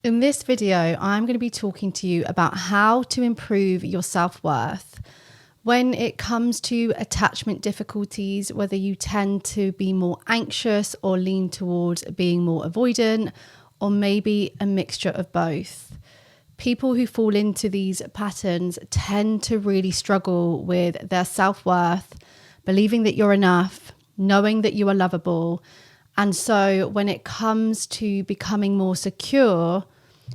In this video, I'm going to be talking to you about how to improve your self-worth. When it comes to attachment difficulties, whether you tend to be more anxious or lean towards being more avoidant, or maybe a mixture of both. People who fall into these patterns tend to really struggle with their self-worth, believing that you're enough, knowing that you are lovable. And so when it comes to becoming more secure,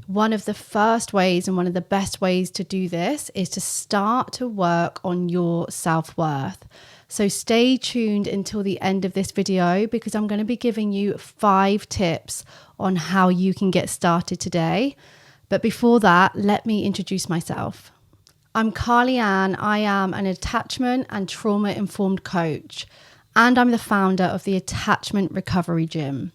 one of the first ways and one of the best ways to do this is to start to work on your self-worth. So stay tuned until the end of this video because I'm going to be giving you 5 tips on how you can get started today. But before that, let me introduce myself. I'm Carly Ann. I am an attachment and trauma-informed coach, and I'm the founder of the Attachment Recovery Gym.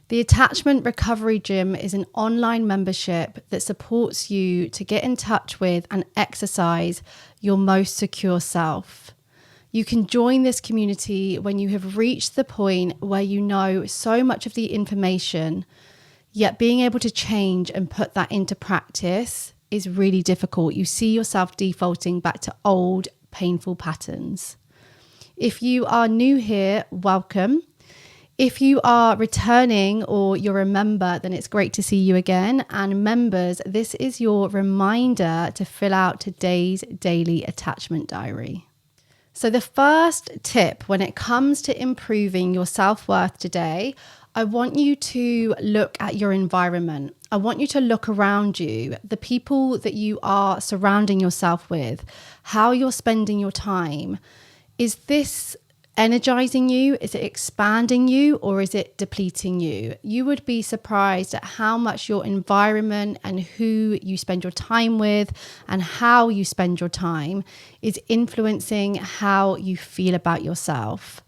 The Attachment Recovery Gym is an online membership that supports you to get in touch with and exercise your most secure self. You can join this community when you have reached the point where you know so much of the information, yet being able to change and put that into practice is really difficult. You see yourself defaulting back to old, painful patterns. If you are new here, welcome. If you are returning or you're a member, then it's great to see you again. And members, this is your reminder to fill out today's daily attachment diary. So the first tip when it comes to improving your self-worth today, I want you to look at your environment. I want you to look around you, the people that you are surrounding yourself with, how you're spending your time. Is this energizing you? Is it expanding you, or is it depleting you? You would be surprised at how much your environment and who you spend your time with and how you spend your time is influencing how you feel about yourself.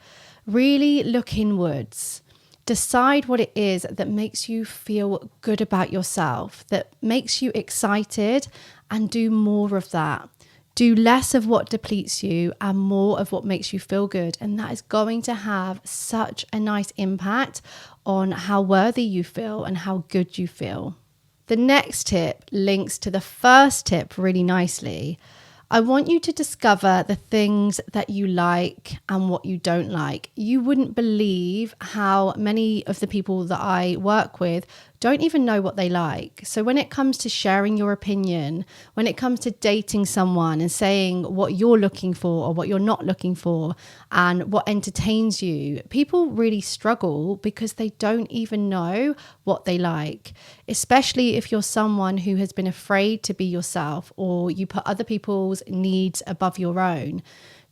Really look inwards. Decide what it is that makes you feel good about yourself, that makes you excited, and do more of that. Do less of what depletes you and more of what makes you feel good. And that is going to have such a nice impact on how worthy you feel and how good you feel. The next tip links to the first tip really nicely. I want you to discover the things that you like and what you don't like. You wouldn't believe how many of the people that I work with don't even know what they like. So when it comes to sharing your opinion, when it comes to dating someone and saying what you're looking for or what you're not looking for and what entertains you, people really struggle because they don't even know what they like, especially if you're someone who has been afraid to be yourself or you put other people's needs above your own.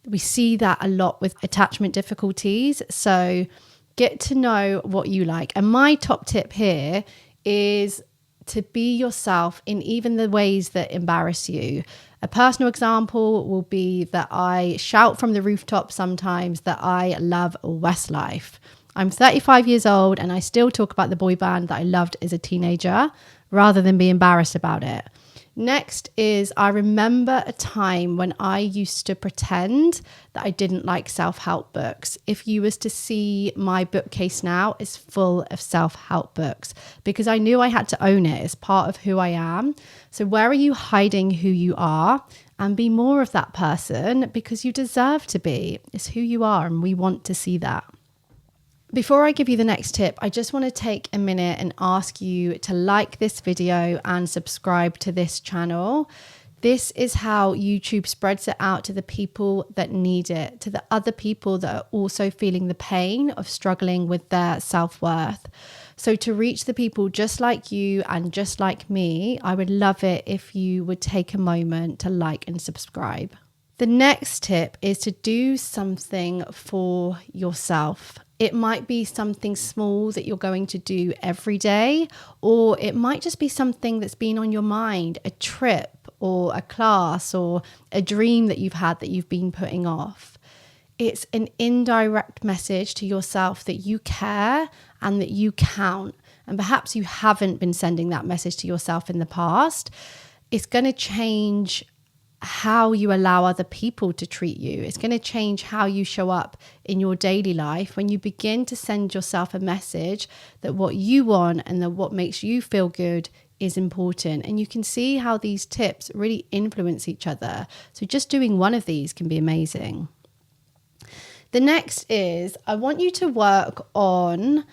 We see that a lot with attachment difficulties. So get to know what you like. And my top tip here is to be yourself in even the ways that embarrass you. A personal example will be that I shout from the rooftop sometimes that I love Westlife. I'm 35 years old and I still talk about the boy band that I loved as a teenager rather than be embarrassed about it. Next is I remember a time when I used to pretend that I didn't like self-help books. If you was to see my bookcase now, it's full of self-help books because I knew I had to own it as part of who I am. So where are you hiding who you are? And be more of that person because you deserve to be. It's who you are and we want to see that. Before I give you the next tip, I just want to take a minute and ask you to like this video and subscribe to this channel. This is how YouTube spreads it out to the people that need it, to the other people that are also feeling the pain of struggling with their self-worth. So to reach the people just like you and just like me, I would love it if you would take a moment to like and subscribe. The next tip is to do something for yourself. It might be something small that you're going to do every day, or it might just be something that's been on your mind, a trip or a class or a dream that you've had that you've been putting off. It's an indirect message to yourself that you care and that you count. And perhaps you haven't been sending that message to yourself in the past. It's going to change how you allow other people to treat you. It's going to change how you show up in your daily life when you begin to send yourself a message that what you want and that what makes you feel good is important. And you can see how these tips really influence each other. So just doing one of these can be amazing. The next is, I want you to work on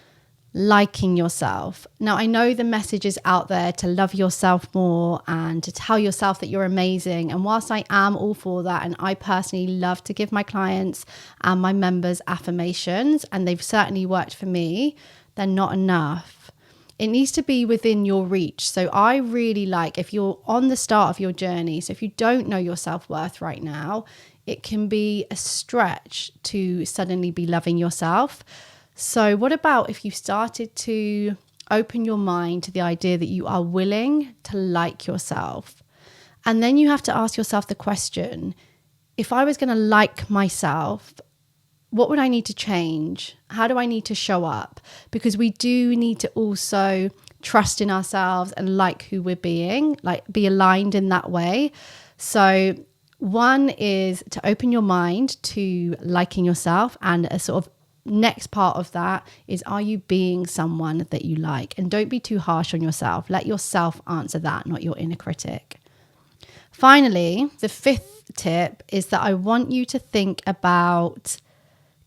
liking yourself. Now, I know the message is out there to love yourself more and to tell yourself that you're amazing. And whilst I am all for that, and I personally love to give my clients and my members affirmations, and they've certainly worked for me, they're not enough. It needs to be within your reach. So I really like, if you're on the start of your journey, so if you don't know your self-worth right now, it can be a stretch to suddenly be loving yourself. So what about if you started to open your mind to the idea that you are willing to like yourself? And then you have to ask yourself the question, if I was going to like myself, what would I need to change? How do I need to show up? Because we do need to also trust in ourselves and like who we're being, like be aligned in that way. So one is to open your mind to liking yourself, and a sort of next part of that is, are you being someone that you like? And don't be too harsh on yourself. Let yourself answer that, not your inner critic. Finally, the fifth tip is that I want you to think about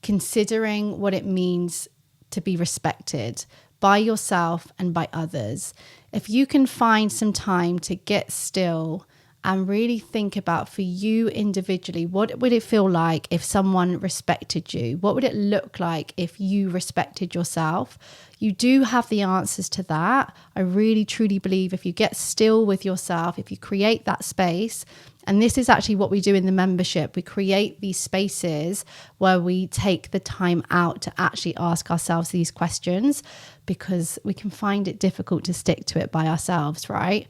considering what it means to be respected by yourself and by others. If you can find some time to get still and really think about, for you individually, what would it feel like if someone respected you? What would it look like if you respected yourself? You do have the answers to that. I really, truly believe if you get still with yourself, if you create that space, and this is actually what we do in the membership, we create these spaces where we take the time out to actually ask ourselves these questions, because we can find it difficult to stick to it by ourselves, right?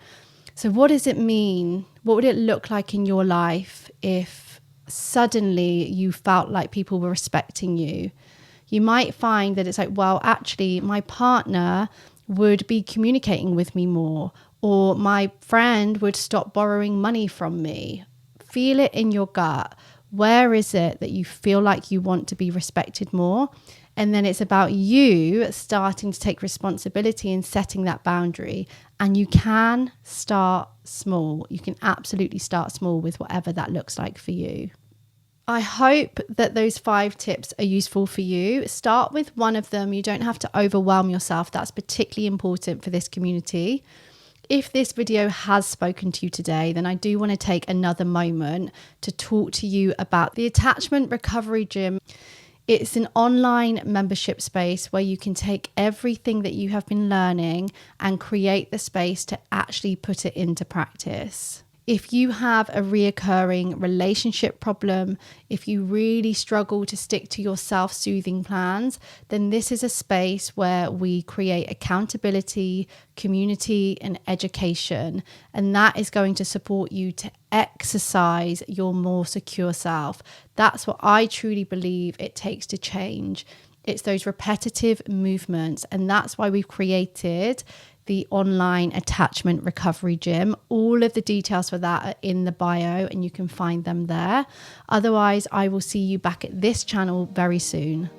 So what does it mean? What would it look like in your life if suddenly you felt like people were respecting you? You might find that it's like, well, actually, my partner would be communicating with me more, or my friend would stop borrowing money from me. Feel it in your gut. Where is it that you feel like you want to be respected more? And then it's about you starting to take responsibility and setting that boundary. And you can start small. You can absolutely start small with whatever that looks like for you. I hope that those 5 tips are useful for you. Start with one of them. You don't have to overwhelm yourself. That's particularly important for this community. If this video has spoken to you today, then I do want to take another moment to talk to you about the Attachment Recovery Gym. It's an online membership space where you can take everything that you have been learning and create the space to actually put it into practice. If you have a reoccurring relationship problem, if you really struggle to stick to your self-soothing plans, then this is a space where we create accountability, community, and education. And that is going to support you to exercise your more secure self. That's what I truly believe it takes to change. It's those repetitive movements. And that's why we've created the online Attachment Recovery Gym. All of the details for that are in the bio and you can find them there. Otherwise, I will see you back at this channel very soon.